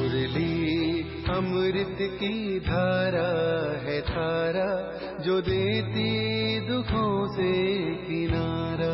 मुरली अमृत की धारा है धारा, जो देती दुखों से किनारा।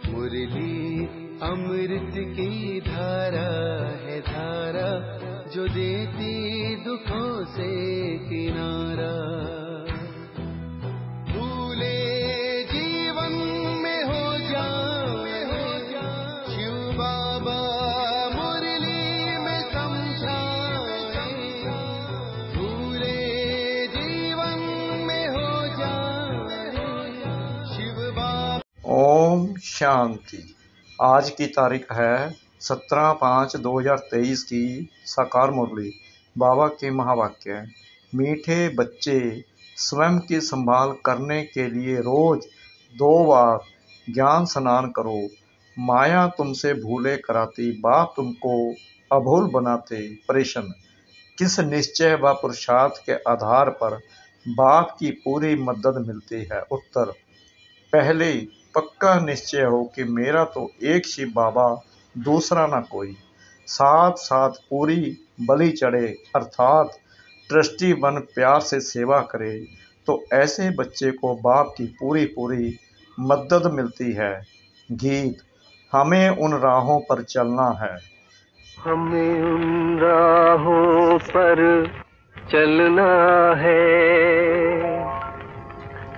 मुरली अमृत की धारा है धारा, जो देती दुखों से किनारा। भूले जीवन में हो जाए शिव बाबा मुरली में समझाए। भूले जीवन में हो जाए शिव बाबा। ओम शांति। आज की तारीख है 17/5/2023 की साकार मुरली। बाबा के महावाक्य। मीठे बच्चे, स्वयं की संभाल करने के लिए रोज 2 बार ज्ञान स्नान करो। माया तुमसे भूले कराती, बाप तुमको अभूल बनाते। प्रश्न: किस निश्चय व पुरुषार्थ के आधार पर बाप की पूरी मदद मिलती है? उत्तर: पहले पक्का निश्चय हो कि मेरा तो एक शिव बाबा, दूसरा न कोई। साथ साथ पूरी बलि चढ़े अर्थात ट्रस्टी बन प्यार से सेवा करे, तो ऐसे बच्चे को बाप की पूरी मदद मिलती है। गीत। हमें उन राहों पर चलना है। हमें उन राहों पर चलना है,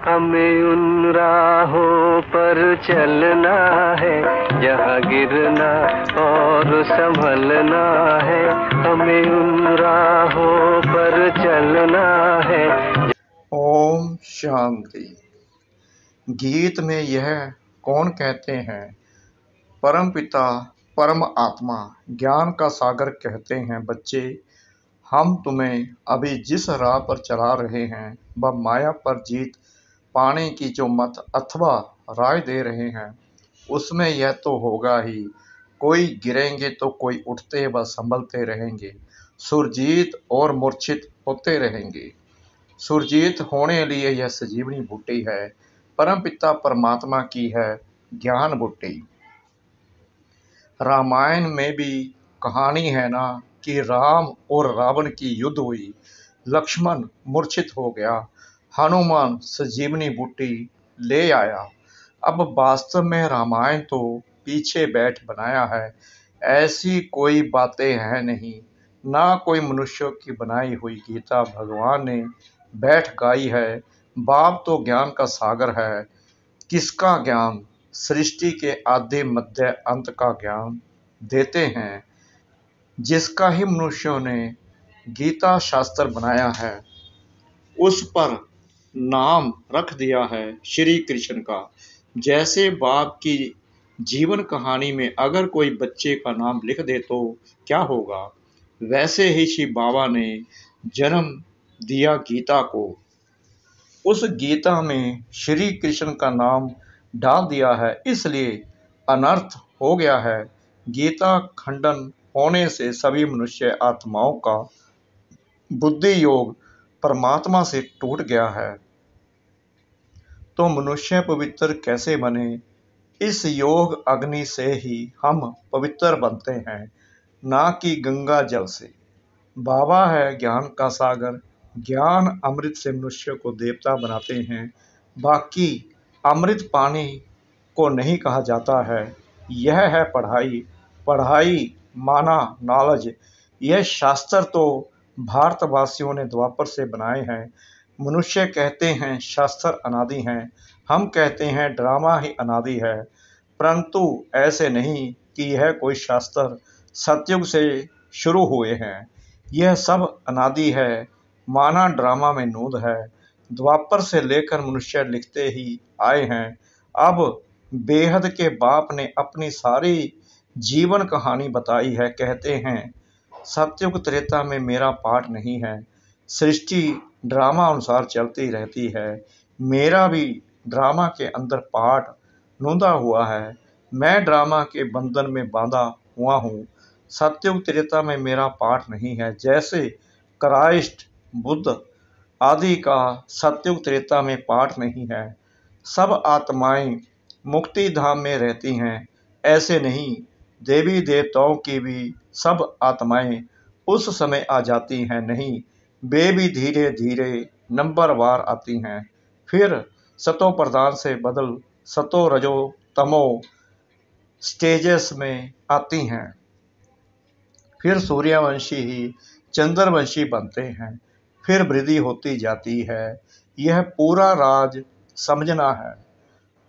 हमें उन राहों पर चलना है, जहाँ गिरना और संभलना है। हमें उन राहों पर चलना है। ओम शांति। गीत में यह कौन कहते हैं? परम पिता परम आत्मा ज्ञान का सागर कहते हैं, बच्चे हम तुम्हें अभी जिस राह पर चला रहे हैं वह माया पर जीत पाने की जो मत अथवा राय दे रहे हैं, उसमें यह तो होगा ही, कोई गिरेंगे तो कोई उठते व संभलते रहेंगे, सुरजीत और मूर्छित होते रहेंगे। सुरजीत होने लिए यह संजीवनी बूटी है, परमपिता परमात्मा की है ज्ञान बूटी। रामायण में भी कहानी है ना कि राम और रावण की युद्ध हुई, लक्ष्मण मूर्छित हो गया, हनुमान संजीवनी बूटी ले आया। अब वास्तव में रामायण तो पीछे बैठ बनाया है, ऐसी कोई बातें हैं नहीं, ना कोई मनुष्यों की बनाई हुई गीता भगवान ने बैठ गाई है। बाप तो ज्ञान का सागर है। किसका ज्ञान? सृष्टि के आदि मध्य अंत का ज्ञान देते हैं, जिसका ही मनुष्यों ने गीता शास्त्र बनाया है, उस पर नाम रख दिया है श्री कृष्ण का। जैसे बाप की जीवन कहानी में अगर कोई बच्चे का नाम लिख दे तो क्या होगा, वैसे ही शिव बाबा ने जन्म दिया गीता को। उस गीता में श्री कृष्ण का नाम डाल दिया है, इसलिए अनर्थ हो गया है। गीता खंडन होने से सभी मनुष्य आत्माओं का बुद्धि योग परमात्मा से टूट गया है। तो मनुष्य पवित्र कैसे बने? इस योग अग्नि से ही हम पवित्र बनते हैं, ना कि गंगा जल से। बाबा है ज्ञान का सागर, ज्ञान अमृत से मनुष्य को देवता बनाते हैं। बाकी अमृत पानी को नहीं कहा जाता है। यह है पढ़ाई। पढ़ाई माना नॉलेज। यह शास्त्र तो भारतवासियों ने द्वापर से बनाए हैं। मनुष्य कहते हैं शास्त्र अनादि हैं, हम कहते हैं ड्रामा ही अनादि है। परंतु ऐसे नहीं कि यह कोई शास्त्र सतयुग से शुरू हुए हैं। यह सब अनादि है, माना ड्रामा में नूद है। द्वापर से लेकर मनुष्य लिखते ही आए हैं। अब बेहद के बाप ने अपनी सारी जीवन कहानी बताई है। कहते हैं सतयुग त्रेता में मेरा पाठ नहीं है। सृष्टि ड्रामा अनुसार चलती रहती है। मेरा भी ड्रामा के अंदर पाठ नूंदा हुआ है। मैं ड्रामा के बंधन में बांधा हुआ हूँ। सतयुग त्रेता में मेरा पाठ नहीं है। जैसे क्राइस्ट बुद्ध आदि का सतयुग त्रेता में पाठ नहीं है। सब आत्माएं मुक्ति धाम में रहती हैं, ऐसे नहीं। देवी देवताओं की भी सब आत्माएं उस समय आ जाती हैं नहीं, वे भी धीरे धीरे नंबरवार आती हैं। फिर सतो प्रधान से बदल सतो रजो तमो स्टेजेस में आती हैं। फिर सूर्यवंशी ही चंद्रवंशी बनते हैं। फिर वृद्धि होती जाती है। यह पूरा राज समझना है।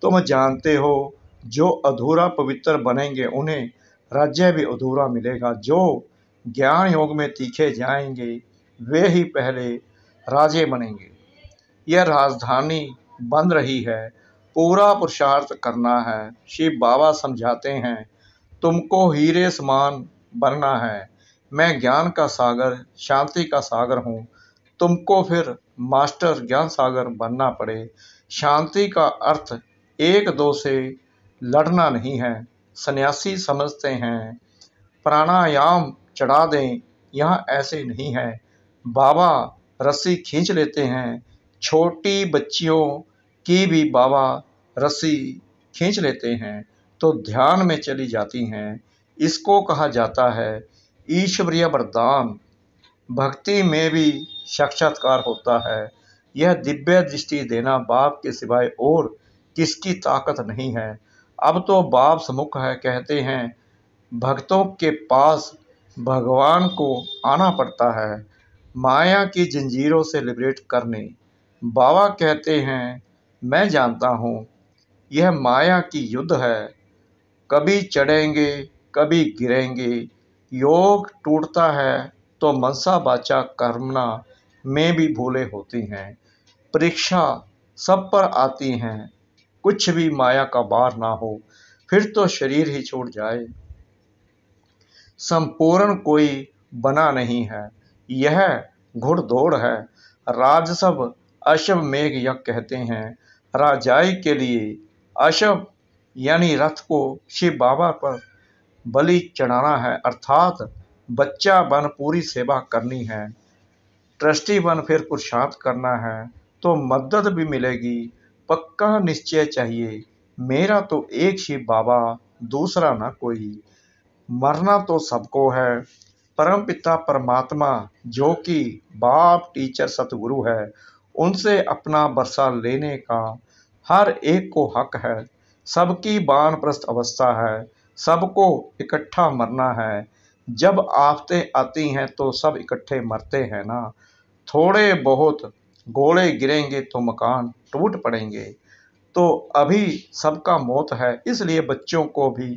तुम जानते हो, जो अधूरा पवित्र बनेंगे उन्हें राज्य भी अधूरा मिलेगा। जो ज्ञान योग में तीखे जाएंगे वे ही पहले राजे बनेंगे। यह राजधानी बन रही है, पूरा पुरुषार्थ करना है। शिव बाबा समझाते हैं, तुमको हीरे समान बनना है। मैं ज्ञान का सागर, शांति का सागर हूँ। तुमको फिर मास्टर ज्ञान सागर बनना पड़े। शांति का अर्थ एक दो से लड़ना नहीं है। सन्यासी समझते हैं प्राणायाम चढ़ा दें, यहाँ ऐसे नहीं है। बाबा रस्सी खींच लेते हैं। छोटी बच्चियों की भी बाबा रस्सी खींच लेते हैं तो ध्यान में चली जाती हैं। इसको कहा जाता है ईश्वरीय वरदान। भक्ति में भी साक्षात्कार होता है। यह दिव्य दृष्टि देना बाप के सिवाय और किसकी ताकत नहीं है। अब तो बाप सम्मुख है, कहते हैं भक्तों के पास भगवान को आना पड़ता है माया की जंजीरों से लिबरेट करने। बाबा कहते हैं, मैं जानता हूँ यह माया की युद्ध है। कभी चढ़ेंगे, कभी गिरेंगे। योग टूटता है तो मनसा वाचा कर्मणा में भी भूलें होती हैं। परीक्षा सब पर आती हैं। कुछ भी माया का बार ना हो, फिर तो शरीर ही छूट जाए। संपूर्ण कोई बना नहीं है, यह घुड़दौड़ है। राजसव अशव मेघ यज्ञ कहते हैं। राजाई के लिए अशव यानी रथ को शिव बाबा पर बलि चढ़ाना है, अर्थात बच्चा बन पूरी सेवा करनी है। ट्रस्टी बन फिर पुरुषार्थ करना है तो मदद भी मिलेगी। पक्का निश्चय चाहिए, मेरा तो एक शिव बाबा, दूसरा ना कोई। मरना तो सबको है। परमपिता परमात्मा जो कि बाप टीचर सतगुरु है, उनसे अपना बरसा लेने का हर एक को हक है। सबकी वानप्रस्थ अवस्था है, सबको इकट्ठा मरना है। जब आफतें आती हैं तो सब इकट्ठे मरते हैं ना। थोड़े बहुत गोले गिरेंगे तो मकान टूट पड़ेंगे। तो अभी सबका मौत है, इसलिए बच्चों को भी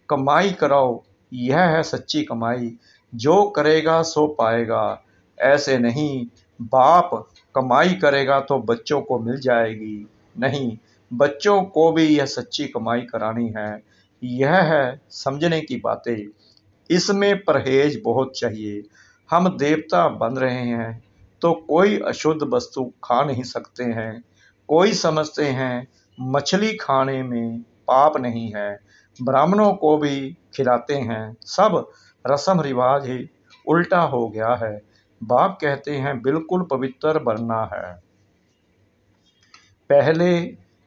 कमाई कराओ। यह है सच्ची कमाई। जो करेगा सो पाएगा। ऐसे नहीं बाप कमाई करेगा तो बच्चों को मिल जाएगी, नहीं, बच्चों को भी यह सच्ची कमाई करानी है। यह है समझने की बातें। इसमें परहेज बहुत चाहिए। हम देवता बन रहे हैं तो कोई अशुद्ध वस्तु खा नहीं सकते हैं। कोई समझते हैं मछली खाने में पाप नहीं है, ब्राह्मणों को भी खिलाते हैं। सब रस्म रिवाज ही उल्टा हो गया है। बाप कहते हैं बिल्कुल पवित्र बनना है। पहले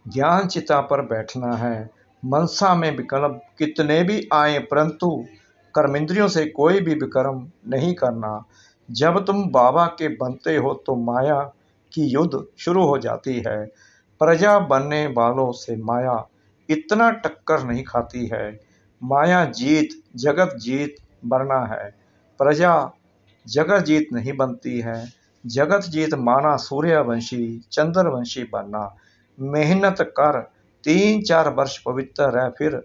ज्ञान चिता पर बैठना है। मनसा में विकल्प कितने भी आए, परंतु कर्मेंद्रियों से कोई भी विकर्म नहीं करना। जब तुम बाबा के बनते हो तो माया की युद्ध शुरू हो जाती है। प्रजा बनने वालों से माया इतना टक्कर नहीं खाती है। माया जीत जगत जीत बनना है। प्रजा जगत जीत नहीं बनती है। जगत जीत माना सूर्यवंशी चंद्रवंशी बनना। मेहनत कर 3-4 वर्ष पवित्र रह, फिर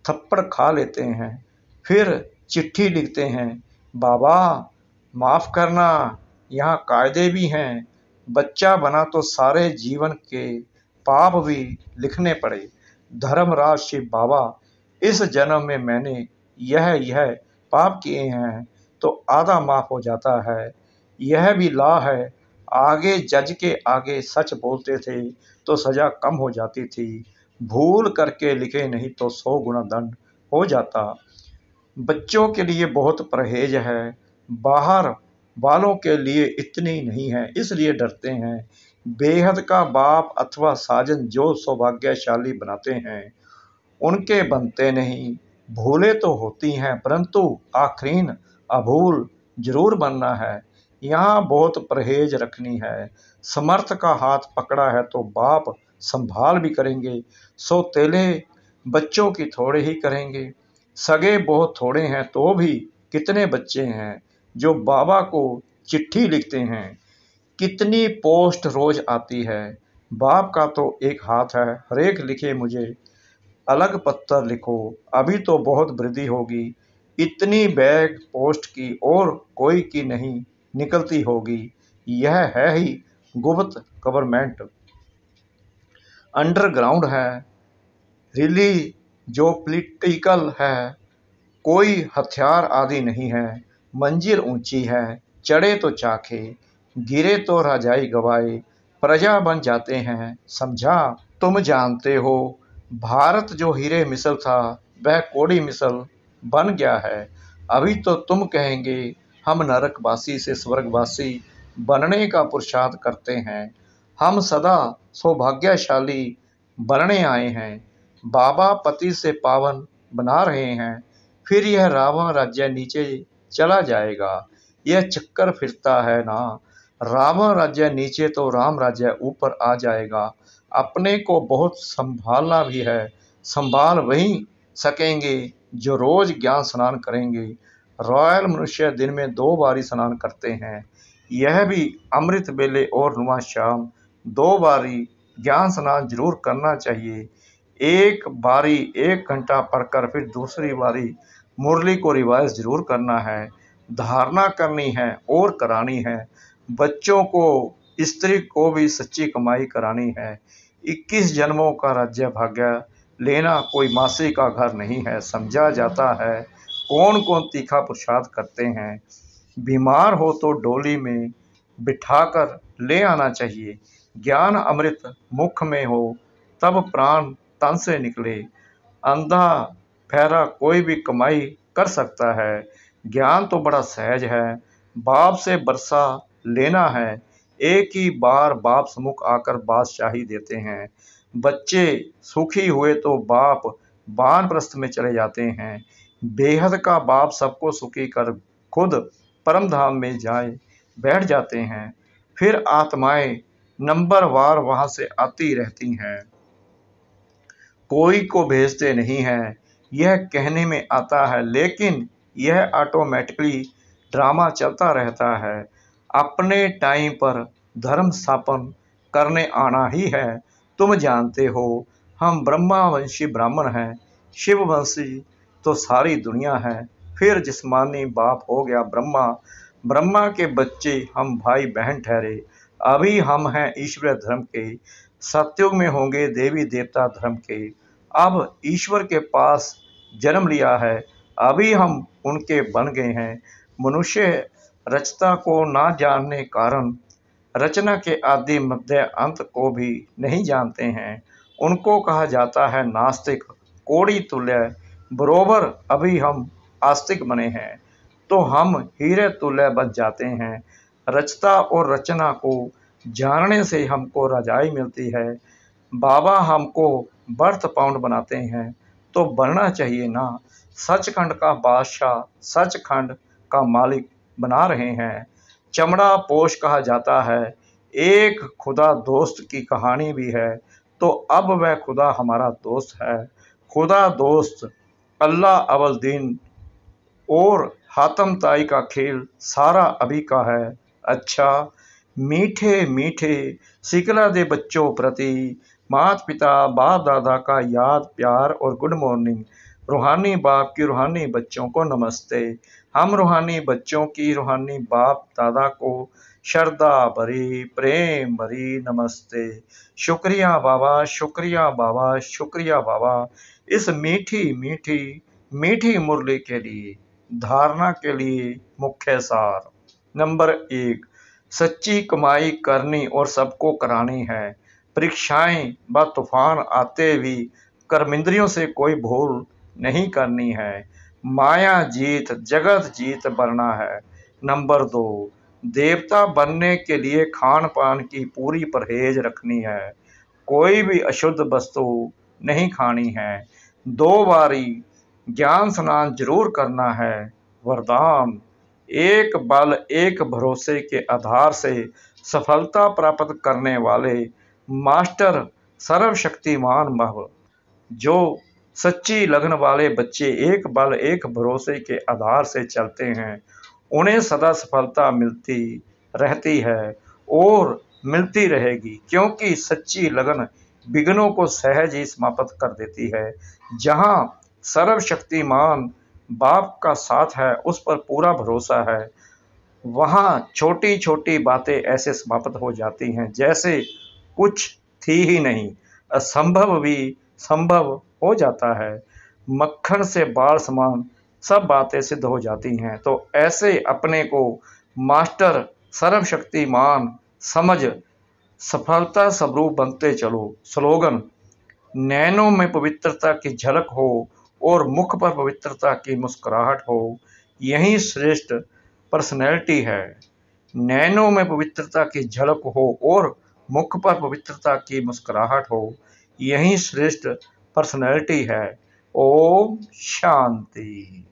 थप्पड़ खा लेते हैं। फिर चिट्ठी लिखते हैं, बाबा माफ़ करना, यहाँ कायदे भी हैं। बच्चा बना तो सारे जीवन के पाप भी लिखने पड़े। धर्मराज शिव बाबा, इस जन्म में मैंने यह पाप किए हैं तो आधा माफ हो जाता है। यह भी ला है। आगे जज के आगे सच बोलते थे तो सजा कम हो जाती थी। भूल करके लिखे नहीं तो 100 गुना दंड हो जाता। बच्चों के लिए बहुत परहेज है, बाहर वालों के लिए इतनी नहीं है, इसलिए डरते हैं। बेहद का बाप अथवा साजन जो सौभाग्यशाली बनाते हैं उनके बनते नहीं। भूले तो होती हैं परंतु आखरीन अभूल जरूर बनना है। यहाँ बहुत परहेज रखनी है। समर्थ का हाथ पकड़ा है तो बाप संभाल भी करेंगे। सौतेले बच्चों की थोड़े ही करेंगे। सगे बहुत थोड़े हैं तो भी कितने बच्चे हैं जो बाबा को चिट्ठी लिखते हैं। कितनी पोस्ट रोज आती है। बाप का तो एक हाथ है, हरेक लिखे मुझे अलग पत्तर लिखो। अभी तो बहुत वृद्धि होगी। इतनी बैग पोस्ट की और कोई की नहीं निकलती होगी। यह है ही गुप्त गवर्नमेंट। अंडरग्राउंड है, रिली जो पॉलिटिकल है। कोई हथियार आदि नहीं है। मंजिल ऊंची है, चढ़े तो चाखे, गिरे तो रजाई गवाए। प्रजा बन जाते हैं, समझा। तुम जानते हो भारत जो हीरे मिसल था वह कोड़ी मिसल बन गया है। अभी तो तुम कहेंगे हम नरकवासी से स्वर्गवासी बनने का पुरुषार्थ करते हैं। हम सदा सौभाग्यशाली बनने आए हैं। बाबा पति से पावन बना रहे हैं। फिर यह रावण राज्य नीचे चला जाएगा। यह चक्कर फिरता है ना। रावण राज्य नीचे तो राम राज्य ऊपर आ जाएगा। अपने को बहुत संभालना भी है। संभाल वही सकेंगे जो रोज ज्ञान स्नान करेंगे। रॉयल मनुष्य दिन में 2 बारी स्नान करते हैं। यह भी अमृत बेले और नुमा शाम 2 बारी ज्ञान स्नान जरूर करना चाहिए। एक बारी 1 घंटा पढ़कर फिर दूसरी बारी मुरली को रिवाइज जरूर करना है। धारणा करनी है और करानी है। बच्चों को स्त्री को भी सच्ची कमाई करानी है। 21 जन्मों का राज्य भाग्य लेना कोई मासी का घर नहीं है। समझा जाता है कौन कौन तीखा पुरुषार्थ करते हैं। बीमार हो तो डोली में बिठाकर ले आना चाहिए। ज्ञान अमृत मुख में हो तब प्राण तन से निकले। अंधा बहरा कोई भी कमाई कर सकता है। ज्ञान तो बड़ा सहज है। बाप से बरसा लेना है। एक ही बार बाप सम्मुख आकर बादशाही देते हैं। बच्चे सुखी हुए तो बाप वानप्रस्थ में चले जाते हैं। बेहद का बाप सबको सुखी कर खुद परम धाम में जाए बैठ जाते हैं। फिर आत्माएं नंबरवार वहां से आती रहती हैं। कोई को भेजते नहीं हैं। यह कहने में आता है लेकिन यह ऑटोमेटिकली ड्रामा चलता रहता है। अपने टाइम पर धर्म स्थापन करने आना ही है। तुम जानते हो हम ब्रह्मावंशी ब्राह्मण हैं। शिववंशी तो सारी दुनिया है। फिर जिस्मानी बाप हो गया ब्रह्मा। ब्रह्मा के बच्चे हम भाई बहन ठहरे। अभी हम हैं ईश्वर धर्म के। सतयुग में होंगे देवी देवता धर्म के। अब ईश्वर के पास जन्म लिया है। अभी हम उनके बन गए हैं। मनुष्य रचता को ना जानने कारण रचना के आदि मध्य अंत को भी नहीं जानते हैं। उनको कहा जाता है नास्तिक, कोड़ी तुल्य। बरोबर अभी हम आस्तिक बने हैं तो हम हीरे तुल्य बन जाते हैं। रचता और रचना को जानने से हमको रजाई मिलती है। बाबा हमको बर्थ पाउंड बनाते हैं तो बनना चाहिए ना। सचखंड का बादशाह सचखंड का मालिक बना रहे हैं। चमड़ा पोश कहा जाता है। एक खुदा दोस्त की कहानी भी है तो अब वह खुदा हमारा दोस्त है। खुदा दोस्त अल्लाह अवल दिन और हातम ताई का खेल सारा अभी का है। अच्छा मीठे मीठे सिकला दे बच्चों प्रति माता पिता बाप दादा का याद प्यार और गुड मॉर्निंग। रूहानी बाप की रूहानी बच्चों को नमस्ते। हम रूहानी बच्चों की रूहानी बाप दादा को श्रद्धा भरी प्रेम भरी नमस्ते। शुक्रिया बाबा, शुक्रिया बाबा, शुक्रिया बाबा इस मीठी मीठी मीठी मुरली के लिए। धारणा के लिए मुख्य सार। नंबर 1, सच्ची कमाई करनी और सबको करानी है। परीक्षाएं व तूफान आते भी कर्मेंद्रियों से कोई भूल नहीं करनी है। माया जीत जगत जीत बनना है। नंबर 2, देवता बनने के लिए खान पान की पूरी परहेज रखनी है। कोई भी अशुद्ध वस्तु नहीं खानी है। 2 बारी ज्ञान स्नान जरूर करना है वरदान। एक बल एक भरोसे के आधार से सफलता प्राप्त करने वाले मास्टर सर्वशक्तिमान भव। जो सच्ची लगन वाले बच्चे एक बल एक भरोसे के आधार से चलते हैं, उन्हें सदा सफलता मिलती रहती है और मिलती रहेगी, क्योंकि सच्ची लगन विघ्नों को सहज ही समाप्त कर देती है। जहाँ सर्वशक्तिमान बाप का साथ है, उस पर पूरा भरोसा है, वहाँ छोटी छोटी बातें ऐसे समाप्त हो जाती हैं जैसे कुछ थी ही नहीं। असंभव भी संभव हो जाता है। मक्खन से बाल समान सब बातें सिद्ध हो जाती हैं। तो ऐसे अपने को मास्टर सर्वशक्तिमान समझ सफलता स्वरूप बनते चलो। स्लोगन: नैनों में पवित्रता की झलक हो और मुख पर पवित्रता की मुस्कुराहट हो, यही श्रेष्ठ पर्सनैलिटी है। नैनों में पवित्रता की झलक हो और मुख पर पवित्रता की मुस्कुराहट हो, यही श्रेष्ठ पर्सनैलिटी है। ओम शांति।